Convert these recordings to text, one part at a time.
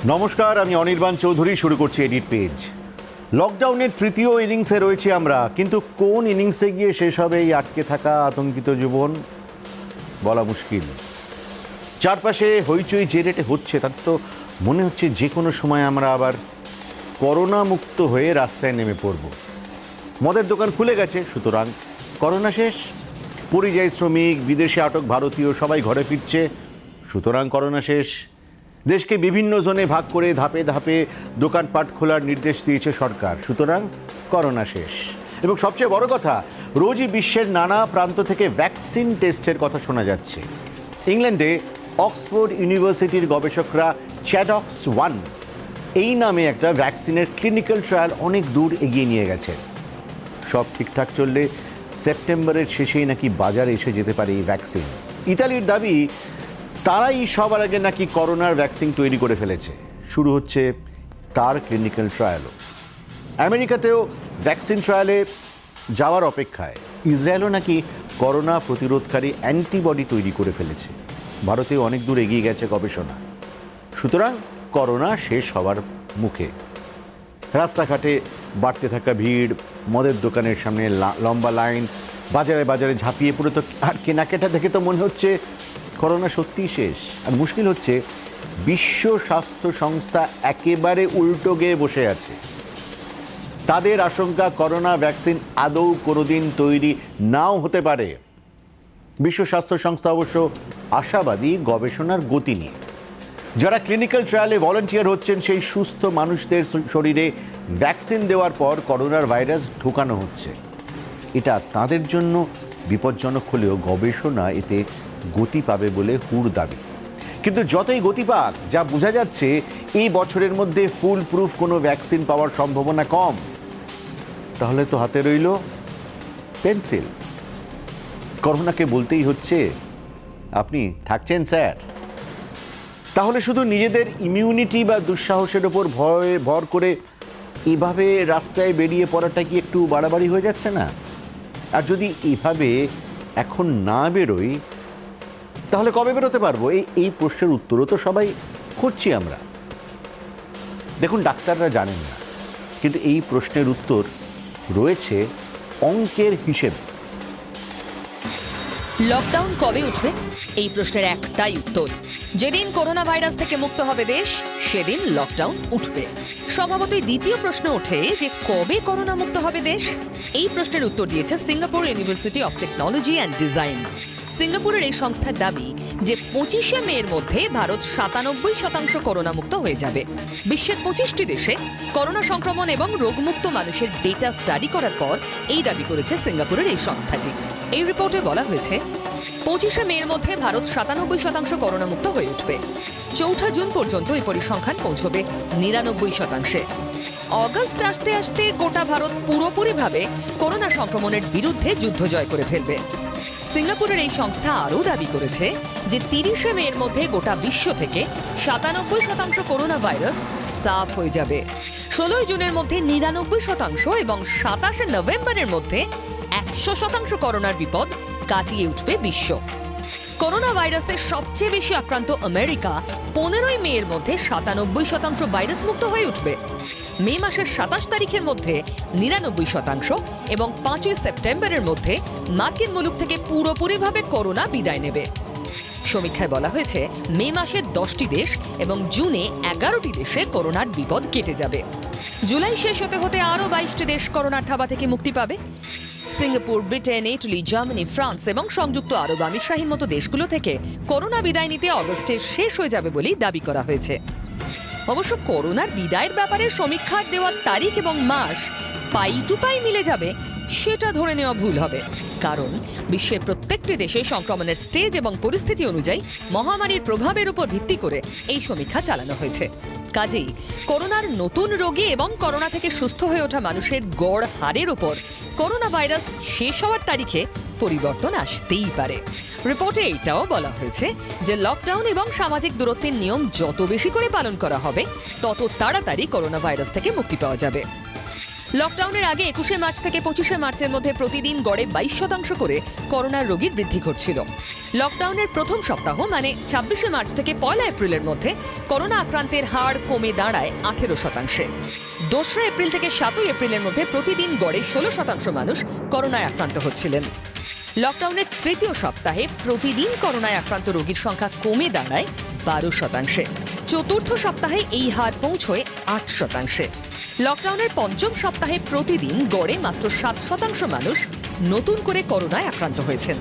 নমস্কার, আমি অনির্বাণ চৌধুরী। শুরু করছি এডিট পেজ। লকডাউনের তৃতীয় ইনিংসে রয়েছি আমরা, কিন্তু কোন ইনিংসে গিয়ে শেষ হবে এই আটকে থাকা আতঙ্কিত জীবন বলা মুশকিল। চারপাশে হইচই যে রেটে হচ্ছে তাতে তো মনে হচ্ছে যে কোনো সময় আমরা আবার করোনা মুক্ত হয়ে রাস্তায় নেমে পড়ব। মদের দোকান খুলে গেছে, সুতরাং করোনা শেষ। পরিযায়ী শ্রমিক, বিদেশে আটক ভারতীয় সবাই ঘরে ফিরছে, সুতরাং করোনা শেষ। দেশকে বিভিন্ন জোনে ভাগ করে ধাপে ধাপে দোকানপাট খোলার নির্দেশ দিয়েছে সরকার, সুতরাং করোনা শেষ। এবং সবচেয়ে বড় কথা, রোজই বিশ্বের নানা প্রান্ত থেকে ভ্যাকসিন টেস্টের কথা শোনা যাচ্ছে। ইংল্যান্ডে অক্সফোর্ড ইউনিভার্সিটির গবেষকরা চ্যাডক্স-1 এই নামে একটা ভ্যাকসিনের ক্লিনিক্যাল ট্রায়াল অনেক দূর এগিয়ে নিয়ে গেছে। সব ঠিকঠাক চললে সেপ্টেম্বরের শেষেই নাকি বাজারে এসে যেতে পারে এই ভ্যাকসিন। ইতালির দাবি, তারাই সবার আগে নাকি করোনার ভ্যাকসিন তৈরি করে ফেলেছে। শুরু হচ্ছে তার ক্লিনিক্যাল ট্রায়ালও। আমেরিকাতেও ভ্যাকসিন ট্রায়ালে যাওয়ার অপেক্ষায়। ইসরায়েলও নাকি করোনা প্রতিরোধকারী অ্যান্টিবডি তৈরি করে ফেলেছে। ভারতেও অনেক দূর এগিয়ে গেছে গবেষণা, সুতরাং করোনা শেষ হওয়ার মুখে। রাস্তাঘাটে বাড়তে থাকা ভিড়, মদের দোকানের সামনে লম্বা লাইন, বাজারে বাজারে ঝাঁপিয়ে পড়ে তো আর কেনাকাটা দেখে তো মনে হচ্ছে করোনা সত্যিই শেষ। আর মুশকিল হচ্ছে, বিশ্ব স্বাস্থ্য সংস্থা একেবারে উল্টো গিয়ে বসে আছে। তাদের আশঙ্কা করোনা ভ্যাকসিন আদৌ কোনোদিন তৈরি নাও হতে পারে। বিশ্ব স্বাস্থ্য সংস্থা অবশ্য আশাবাদী গবেষণার গতি নিয়ে। যারা ক্লিনিক্যাল ট্রায়ালে ভলান্টিয়ার হচ্ছেন, সেই সুস্থ মানুষদের শরীরে ভ্যাকসিন দেওয়ার পর করোনার ভাইরাস ঢোকানো হচ্ছে। এটা তাদের জন্য বিপজ্জনক হলেও গবেষণা এতে গতি পাবে বলে হুর দাবি। কিন্তু যতই গতি পাক, যা বোঝা যাচ্ছে এই বছরের মধ্যে ফুল প্রুফ কোনো ভ্যাকসিন পাওয়ার সম্ভাবনা কম। তাহলে তো হাতে রইল পেন্সিল। করোনাকে বলতেই হচ্ছে, আপনি থাকছেন স্যার। তাহলে শুধু নিজেদের ইমিউনিটি বা দুঃসাহসের ওপর ভর করে এভাবে রাস্তায় বেরিয়ে পড়াটা কি একটু বাড়াবাড়ি হয়ে যাচ্ছে না? আর যদি এভাবে এখন না বেরোই, তাহলে কবে বেরোতে পারবো? এই প্রশ্নের উত্তরও তো সবাই খুঁজছি আমরা। দেখুন, ডাক্তাররা জানেন না, কিন্তু এই প্রশ্নের উত্তর রয়েছে অঙ্কের হিসেবে। লকডাউন কবে উঠবে? এই প্রশ্নের একটাই উত্তর, যেদিন করোনা ভাইরাস থেকে মুক্ত হবে দেশ, সেদিন লকডাউন উঠবে। স্বভাবতই দ্বিতীয় প্রশ্ন ওঠে যে কবে করোনা মুক্ত হবে দেশ? এই প্রশ্নের উত্তর দিয়েছে Singapore university of technology and design. সিঙ্গাপুরের এই সংস্থার দাবি যে 25শে মের মধ্যে ভারত 97% করোনা মুক্ত হয়ে যাবে। বিশ্বের 25টি দেশে করোনা সংক্রমণ এবং রোগমুক্ত মানুষের ডেটা স্টাডি করার পর এই দাবি করেছে সিঙ্গাপুরের এই সংস্থাটি। এই রিপোর্টে বলা হয়েছে, 25শে মের মধ্যে ভারত 97% করোনা মুক্ত হয়ে উঠবে। 4 জুন পর্যন্ত এই পরিসংখ্যান পৌঁছবে 99%। অগস্ট আসতে আসতে গোটা ভারত পুরোপুরিভাবে করোনা সংক্রমণের বিরুদ্ধে যুদ্ধ জয় করে ফেলবে। সিঙ্গাপুরের এই সংস্থা আরও দাবি করেছে যে 30শে মের মধ্যে গোটা বিশ্ব থেকে 97% করোনা ভাইরাস সাফ হয়ে যাবে। 16 জুনের মধ্যে 99% এবং 27শে নভেম্বরের মধ্যে 100% করোনার বিপদ কাটিয়ে উঠবে বিশ্ব। করোনা ভাইরাসের সবচেয়ে বেশি আক্রান্ত আমেরিকা 15ই মের মধ্যে 97% ভাইরাস মুক্ত হয়ে উঠবে। মে মাসের 27 তারিখের মধ্যে 99% এবং 5ই সেপ্টেম্বরের মধ্যে মার্কিন মুলুক থেকে পুরোপুরিভাবে করোনা বিদায় নেবে। সমীক্ষায় বলা হয়েছে, মে মাসে 10টি দেশ এবং জুনে 11টি দেশে করোনার বিপদ কেটে যাবে। জুলাই শেষ হতে হতে আরও 22টি দেশ করোনার থাবা থেকে মুক্তি পাবে। Singapore, Britain, Italy, Germany, France এবং সংযুক্ত আরব আমিরশাহীর মতো দেশগুলো থেকে করোনা বিদায় নিতে অগস্টে শেষ হয়ে যাবে বলেই দাবি করা হয়েছে। অবশ্য করোনার বিদায়ের ব্যাপারে সমীক্ষার দেওয়ার তারিখ এবং মাস পাই টু পাই মিলে যাবে, সেটা ধরে নেওয়া ভুল হবে। কারণ বিশ্বের প্রত্যেকটি দেশে সংক্রমণের স্টেজ এবং পরিস্থিতি অনুযায়ী মহামারীর প্রভাবের উপর ভিত্তি করে এই সমীক্ষা চালানো হয়েছে। কাজেই করোনার নতুন রোগী এবং করোনা থেকে সুস্থ হয়ে ওঠা মানুষের গড় হারের উপর করোনা ভাইরাস শেষ হওয়ার তারিখে পরিবর্তন আসতেই পারে। রিপোর্টে এটাও বলা হয়েছে যে লকডাউন এবং সামাজিক দূরত্বের নিয়ম যত বেশি করে পালন করা হবে, তত তাড়াতাড়ি করোনা ভাইরাস থেকে মুক্তি পাওয়া যাবে। লকডাউনের আগে 21শে মার্চ থেকে 25শে মার্চের মধ্যে প্রতিদিন গড়ে 22% করে করোনার রোগীর বৃদ্ধি ঘটছিল। লকডাউনের প্রথম সপ্তাহ মানে 26শে মার্চ থেকে 1 এপ্রিলের মধ্যে করোনা আক্রান্তের হার কমে দাঁড়ায় 18%। 2 এপ্রিল থেকে 7 এপ্রিলের মধ্যে প্রতিদিন গড়ে 16% মানুষ করোনায় আক্রান্ত হচ্ছিলেন। লকডাউনের তৃতীয় সপ্তাহে প্রতিদিন করোনায় আক্রান্ত রোগীর সংখ্যা কমে দাঁড়ায় 12%। চতুর্থ সপ্তাহে এই হার পৌঁছয় 8%। লকডাউনের পঞ্চম সপ্তাহে প্রতিদিন গড়ে মাত্র 7% মানুষ নতুন করে করোনায় আক্রান্ত হয়েছেন।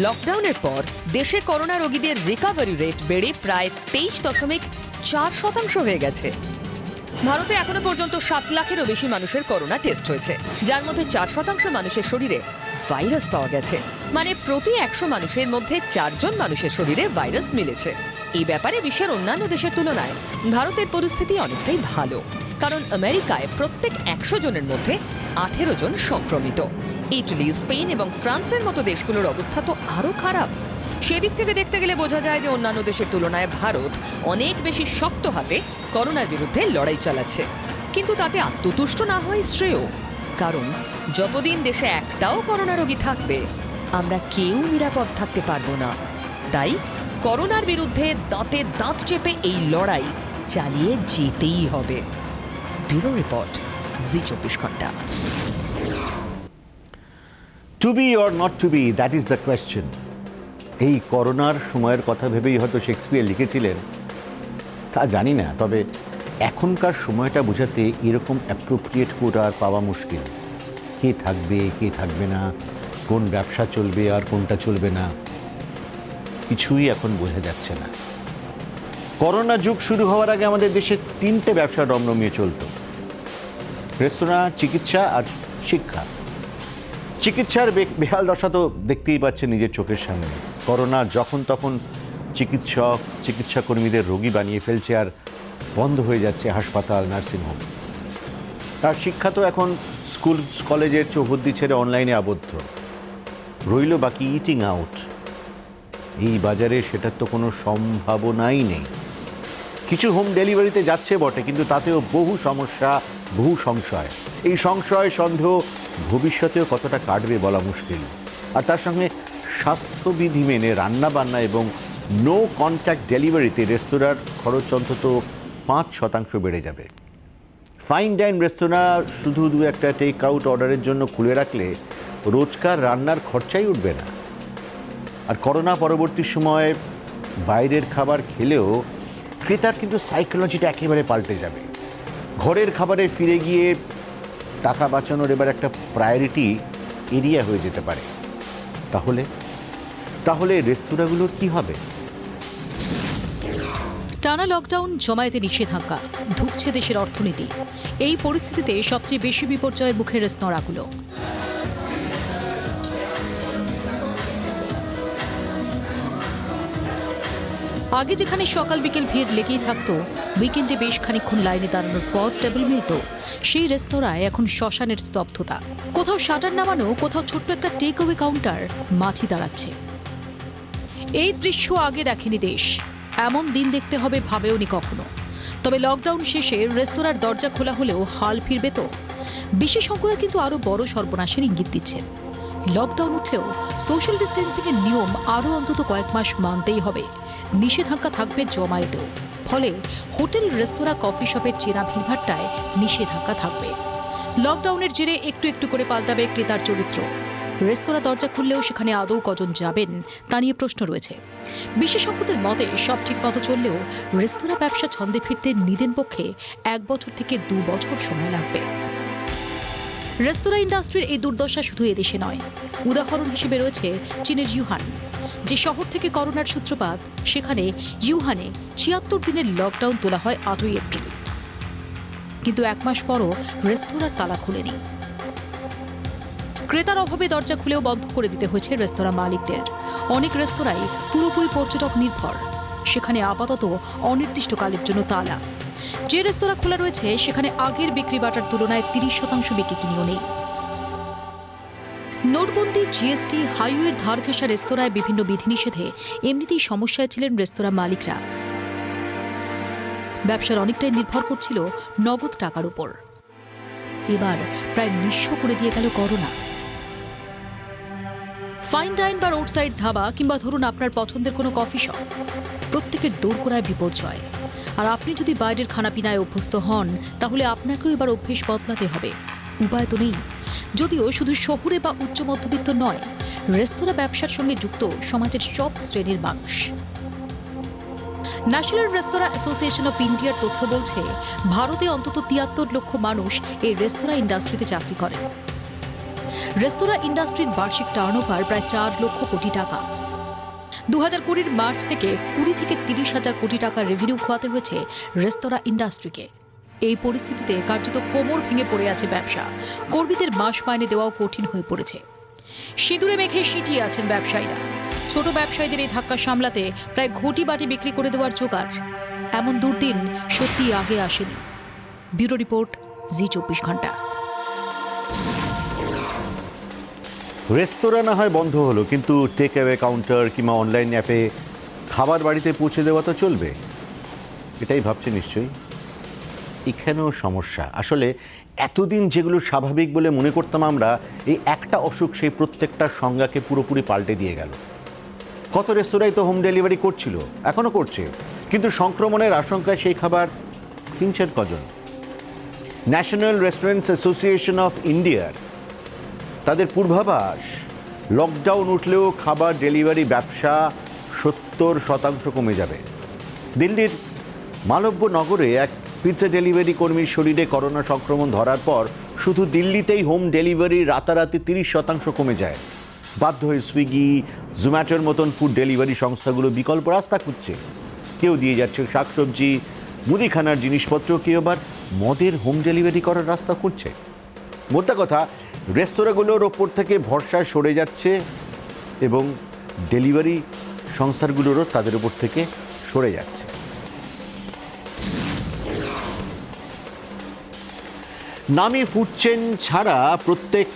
লকডাউনের পর দেশে করোনা রোগীদের রিকভারি রেট বেড়ে প্রায় 23.4% হয়ে গেছে। ভারতে এখনো পর্যন্ত 7 লাখেরও বেশি মানুষের করোনা টেস্ট হয়েছে, যার মধ্যে 4% মানুষের শরীরে ভাইরাস পাওয়া গেছে। মানে প্রতি 100 মানুষের মধ্যে 4 জন মানুষের শরীরে ভাইরাস মিলেছে। এই ব্যাপারে বিশ্বের অন্যান্য দেশের তুলনায় ভারতের পরিস্থিতি অনেকটাই ভালো, কারণ আমেরিকায় প্রত্যেক 100 জনের মধ্যে 18 জন সংক্রমিত। ইটালি, স্পেন এবং ফ্রান্সের মতো দেশগুলোর অবস্থা তো আরও খারাপ। সেদিক থেকে দেখতে গেলে বোঝা যায় যে অন্যান্য দেশের তুলনায় ভারত অনেক বেশি শক্ত হাতে করোনার বিরুদ্ধে লড়াই চালাচ্ছে। কিন্তু তাতে আত্মতুষ্ট না হয় শ্রেয়, কারণ যতদিন দেশে একটাও করোনা রোগী থাকবে আমরা কেউ নিরাপদ থাকতে পারবো না। তাই করোনার বিরুদ্ধে দাঁতে দাঁত চেপে এই লড়াই চালিয়ে যেতেই হবে। ব্যুরো রিপোর্ট, জি 24 ঘন্টা। To be or not to be, that is the question. এই করোনার সময়ের কথা ভেবেই হয়তো শেক্সপিয়ার লিখেছিলেন, তা জানি না। তবে এখনকার সময়টা বোঝাতে এরকম অ্যাপ্রোপ্রিয়েট কোড আর পাওয়া মুশকিল। কে থাকবে, কে থাকবে না, কোন ব্যবসা চলবে আর কোনটা চলবে না, কিছুই এখন বোঝা যাচ্ছে না। করোনা যুগ শুরু হওয়ার আগে আমাদের দেশে 3টে ব্যবসা রমরমিয়ে চলত: রেস্তোরাঁ, চিকিৎসা আর শিক্ষা। চিকিৎসার বেহাল দশা তো দেখতেই পাচ্ছে নিজের চোখের সামনে। করোনা যখন তখন চিকিৎসাকর্মীদের রোগী বানিয়ে ফেলছে আর বন্ধ হয়ে যাচ্ছে হাসপাতাল, নার্সিংহোম। তার শিক্ষা তো এখন স্কুল কলেজের চৌহদ্দি ছেড়ে অনলাইনে আবদ্ধ। রইল বাকি ইটিং আউট। এই বাজারে সেটার তো কোনো সম্ভাবনাই নেই। কিছু হোম ডেলিভারিতে যাচ্ছে বটে, কিন্তু তাতেও বহু সমস্যা, বহু সংশয়। এই সংশয়, সন্দেহ ভবিষ্যতেও কতটা কাটবে বলা মুশকিল। আর তার সঙ্গে স্বাস্থ্যবিধি মেনে রান্নাবান্না এবং নো কন্ট্যাক্ট ডেলিভারিতে রেস্তোরাঁর খরচ অন্তত 5% বেড়ে যাবে। ফাইন ডাইন রেস্তোরাঁ শুধু দু একটা টেক আউট অর্ডারের জন্য খুলে রাখলে রোজকার রান্নার খরচাই উঠবে না। আর করোনা পরবর্তী সময়ে বাইরের খাবার খেলেও ক্রেতার কিন্তু সাইকোলজিটা একেবারে পাল্টে যাবে। ঘরের খাবারে ফিরে গিয়ে টাকা বাঁচানোর এবার একটা প্রায়োরিটি এরিয়া হয়ে যেতে পারে। তাহলে রেস্তোরাঁগুলোর কি হবে? টানা লকডাউন, জমায়েতে নিষেধাজ্ঞা, ধুঁকছে দেশের অর্থনীতি। এই পরিস্থিতিতে সবচেয়ে বেশি বিপর্যয়ের মুখে রেস্তোরাঁগুলো। আগে যেখানে সকাল বিকেল ভিড় লেগেই থাকতো, উইকেন্ডে বেশ খানিকক্ষণ লাইনে দাঁড়ানোর পর টেবিল মিলত, সেই রেস্তোরাঁয় এখন শ্মশানের স্তব্ধতা। কোথাও শাটার নামানো, কোথাও ছোট্ট একটা টেক অ্যাওয়ে কাউন্টার মাছি দাঁড়াচ্ছে। এই দৃশ্য আগে দেখেনি দেশ। এমন দিন দেখতে হবে ভাবেওনি কখনো। তবে লকডাউন শেষে রেস্তোরাঁর দরজা খোলা হলেও হাল ফিরবে তো? বিশেষজ্ঞরা কিন্তু আরও বড় সর্বনাশের ইঙ্গিত দিচ্ছেন। লকডাউন উঠলেও সোশ্যাল ডিস্টেন্সিংয়ের নিয়ম আরও অন্তত কয়েক মাস মানতেই হবে। নিষেধাজ্ঞা থাকবে জমায়েতেও। ফলে হোটেল, রেস্তোরাঁ, কফি শপের চেনা ভিড়ভাট্টায় নিষেধাজ্ঞা থাকবে। লকডাউনের জেরে একটু একটু করে পাল্টাবে ক্রেতার চরিত্র। রেস্তোরাঁ দরজা খুললেও সেখানে আদৌ কজন যাবেন তা নিয়ে প্রশ্ন রয়েছে। বিশেষজ্ঞদের মতে সব ঠিকমতো চললেও রেস্তোরাঁ ব্যবসা ছন্দে ফিরতে নিদেন পক্ষে 1 বছর থেকে 2 বছর সময় লাগবে। রেস্তোরাঁ ইন্ডাস্ট্রির এই দুর্দশা শুধু এদেশে নয়। উদাহরণ হিসেবে রয়েছে চীনের ইউহান। যে শহর থেকে করোনার সূত্রপাত, সেখানে ইউহানে 76 দিনের লকডাউন তোলা হয় 8 এপ্রিল। কিন্তু 1 মাস পরও রেস্তোরাঁর তালা খুলেনি। ক্রেতার অভাবে দরজা খুলেও বন্ধ করে দিতে হয়েছে রেস্তোরাঁ মালিকদের। অনেক রেস্তোরাঁই পুরোপুরি পর্যটক নির্ভর। সেখানে আপাতত অনির্দিষ্টকালের জন্য তালা। যে রেস্তোরাঁ খোলা রয়েছে সেখানে আগের বিক্রি বাটার তুলনায় 30% বিক্রিও নেই। নোটবন্দি, জিএসটি, হাইওয়ের ধার ঘেঁষা রেস্তোরাঁয় বিভিন্ন বিধিনিষেধে এমনিতেই সমস্যায় ছিলেন রেস্তোরাঁ মালিকরা। ব্যবসার অনেকটাই নির্ভর করছিল নগদ টাকার উপর। এবার প্রায় নিঃস্ব করে দিয়ে গেল করোনা। ফাইন ডাইন বা রোড সাইড ধাবা কিংবা ধরুন আপনার পছন্দের কোনো কফি শপ, প্রত্যেকের দোরগোড়ায় বিপর্যয়। আর আপনি যদি বাইরের খানাপিনায় অভ্যস্ত হন, তাহলে আপনাকেও এবার অভ্যেস বদলাতে হবে। উপায় তো নেই। যদিও শুধু শহুরে বা উচ্চ মধ্যবিত্ত নয়, রেস্তোরাঁ ব্যবসার সঙ্গে যুক্ত সমাজের সব শ্রেণীর মানুষ। ন্যাশনাল রেস্তোরাঁ অ্যাসোসিয়েশন অফ ইন্ডিয়ার তথ্য বলছে, ভারতে অন্তত ৭৩ লক্ষ মানুষ এই রেস্তোরাঁ ইন্ডাস্ট্রিতে চাকরি করেন। রেস্তোরাঁ ইন্ডাস্ট্রির বার্ষিক টার্নওভার প্রায় ৪ লক্ষ কোটি টাকা। ২০২০ মার্চ থেকে ২০ থেকে ৩০ হাজার কোটি টাকার রেভিনিউ খোয়াতে হয়েছে রেস্তোরাঁ ইন্ডাস্ট্রিকে। এই পরিস্থিতিতে কার্যত কোমর ভেঙে পড়ে আছে ব্যবসা। কর্মীদের মাস মাইনে দেওয়াও কঠিন হয়ে পড়েছে। সিঁদুরে মেখে সিটিয়ে আছেন ব্যবসায়ীরা। ছোট ব্যবসায়ীদের এই ধাক্কা সামলাতে প্রায় ঘটি বাটি বিক্রি করে দেওয়ার জোগাড়। এমন দুর্দিন সত্যি আগে আসেনি। ব্যুরো রিপোর্ট, জি ২৪ ঘন্টা। রেস্তোরাঁ না হয় বন্ধ হলো, কিন্তু টেক অ্যাওয়ে কাউন্টার কিংবা অনলাইন অ্যাপে খাবার বাড়িতে পৌঁছে দেওয়া তো চলবে, এটাই ভাবছে নিশ্চয়ই। এখানেও সমস্যা। আসলে এতদিন যেগুলো স্বাভাবিক বলে মনে করতাম আমরা, এই একটা অসুখ সেই প্রত্যেকটা সংজ্ঞাকে পুরোপুরি পাল্টে দিয়ে গেল। কত রেস্তোরাঁই তো হোম ডেলিভারি করছিল, এখনও করছে, কিন্তু সংক্রমণের আশঙ্কায় সেই খাবার কিনছেন কজন? ন্যাশনাল রেস্টুরেন্টস অ্যাসোসিয়েশন অফ ইন্ডিয়ার তাদের পূর্বাভাস, লকডাউন উঠলেও খাবার ডেলিভারি ব্যবসা ৭০% কমে যাবে। দিল্লির মালব্য নগরে এক পিৎজা ডেলিভারি কর্মীর শরীরে করোনা সংক্রমণ ধরার পর শুধু দিল্লিতেই হোম ডেলিভারি রাতারাতি ৩০% কমে যায়। বাধ্য হয়ে সুইগি, জোম্যাটোর মতন ফুড ডেলিভারি সংস্থাগুলো বিকল্প রাস্তা খুঁজছে। কেউ দিয়ে যাচ্ছে শাকসবজি, মুদিখানার জিনিসপত্র, কেউ আবার মদের হোম ডেলিভারি করার রাস্তা খুঁজছে। মোদ্দা কথা, রেস্তোরাঁগুলোর ওপর থেকে ভরসা সরে যাচ্ছে এবং ডেলিভারি সংস্থাগুলোরও তাদের উপর থেকে সরে যাচ্ছে। নামি ফুড চেন ছাড়া প্রত্যেক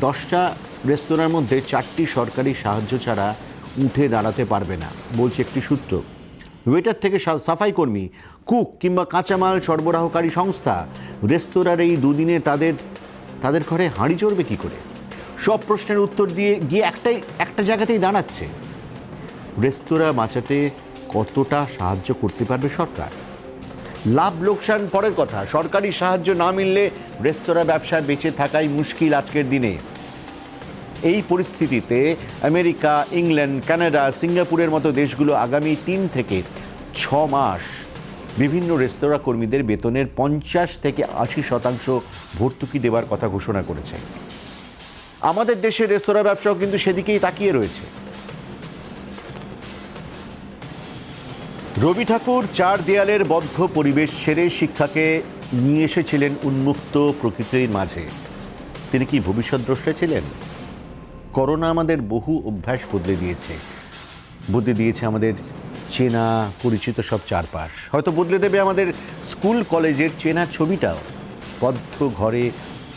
10টা রেস্তোরাঁর মধ্যে 4টি সরকারি সাহায্য ছাড়া উঠে দাঁড়াতে পারবে না, বলছে একটি সূত্র। ওয়েটার থেকে সাফাই কর্মী, কুক কিংবা কাঁচামাল সরবরাহকারী সংস্থা রেস্তোরাঁর এই দুদিনে তাদের ঘরে হাঁড়ি চড়বে কী করে? সব প্রশ্নের উত্তর দিয়ে গিয়ে একটা জায়গাতেই দাঁড়াচ্ছে, রেস্তোরাঁ বাঁচাতে কতটা সাহায্য করতে পারবে সরকার? লাভ লোকসান পরের কথা, সরকারি সাহায্য না মিললে রেস্তোরাঁ ব্যবসায় বেঁচে থাকাই মুশকিল আজকের দিনে। এই পরিস্থিতিতে আমেরিকা, ইংল্যান্ড, কানাডা, সিঙ্গাপুরের মতো দেশগুলো আগামী 3 থেকে 6 মাস বিভিন্ন রেস্তোরাঁ কর্মীদের বেতনের 50 থেকে 80% ভর্তুকি দেওয়ার কথা ঘোষণা করেছে। আমাদের দেশের রেস্তোরাঁ ব্যবসাও কিন্তু সেদিকেই তাকিয়ে রয়েছে। রবি ঠাকুর 4 দেয়ালের বদ্ধ পরিবেশ ছেড়ে শিক্ষাকে নিয়ে এসেছিলেন উন্মুক্ত প্রকৃতির মাঝে। তিনি কি ভবিষ্যৎদ্রষ্টা ছিলেন? করোনা আমাদের বহু অভ্যাস বদলে দিয়েছে আমাদের চেনা পরিচিত সব চারপাশ। হয়তো বদলে দেবে আমাদের স্কুল কলেজের চেনা ছবিটাও। বদ্ধ ঘরে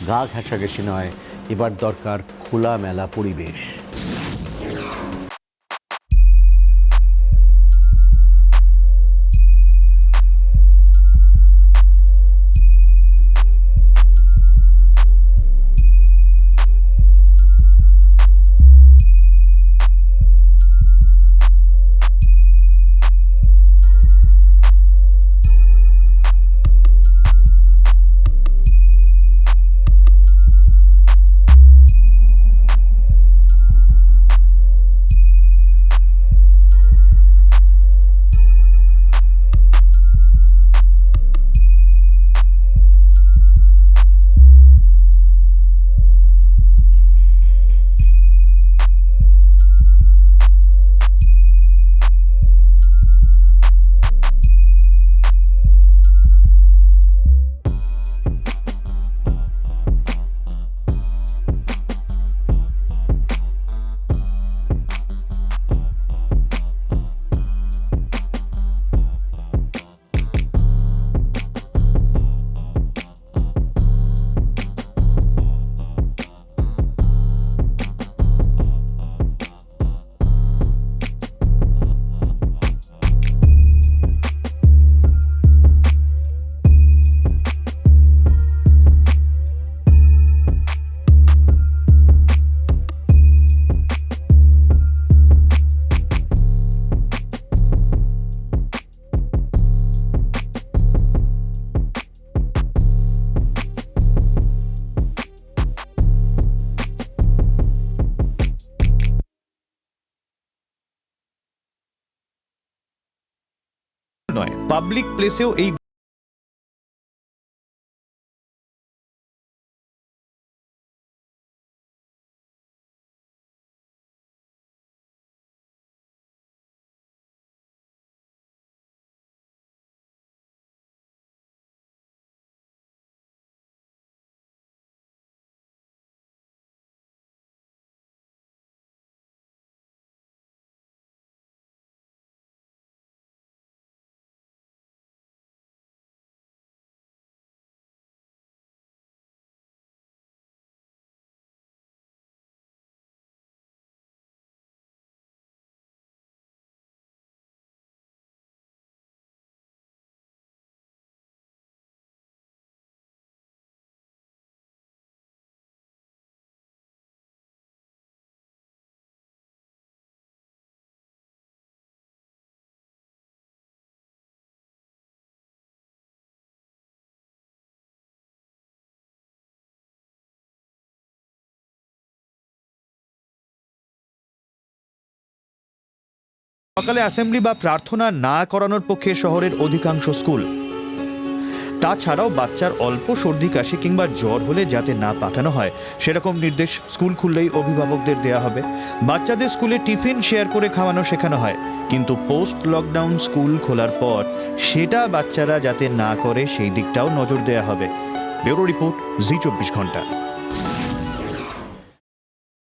গা ঘেঁষাঘেঁষি নয়, এবার দরকার খোলামেলা পরিবেশ। নয়, পাবলিক প্লেসেও এই সকালে অ্যাসেম্বলি বা প্রার্থনা না করানোর পক্ষে শহরের অধিকাংশ স্কুল। তাছাড়াও বাচ্চার অল্প সর্দি কাশি কিংবা জ্বর হলে যাতে না পাঠানো হয় সেরকম নির্দেশ স্কুল খুললেই অভিভাবকদের দেয়া হবে। বাচ্চাদের স্কুলে টিফিন শেয়ার করে খাওয়ানো শেখানো হয়, কিন্তু পোস্ট লকডাউন স্কুল খোলার পর সেটা বাচ্চারা যাতে না করে সেই দিকটাও নজর দেয়া হবে। ব্যুরো রিপোর্ট, জি 24 ঘন্টা।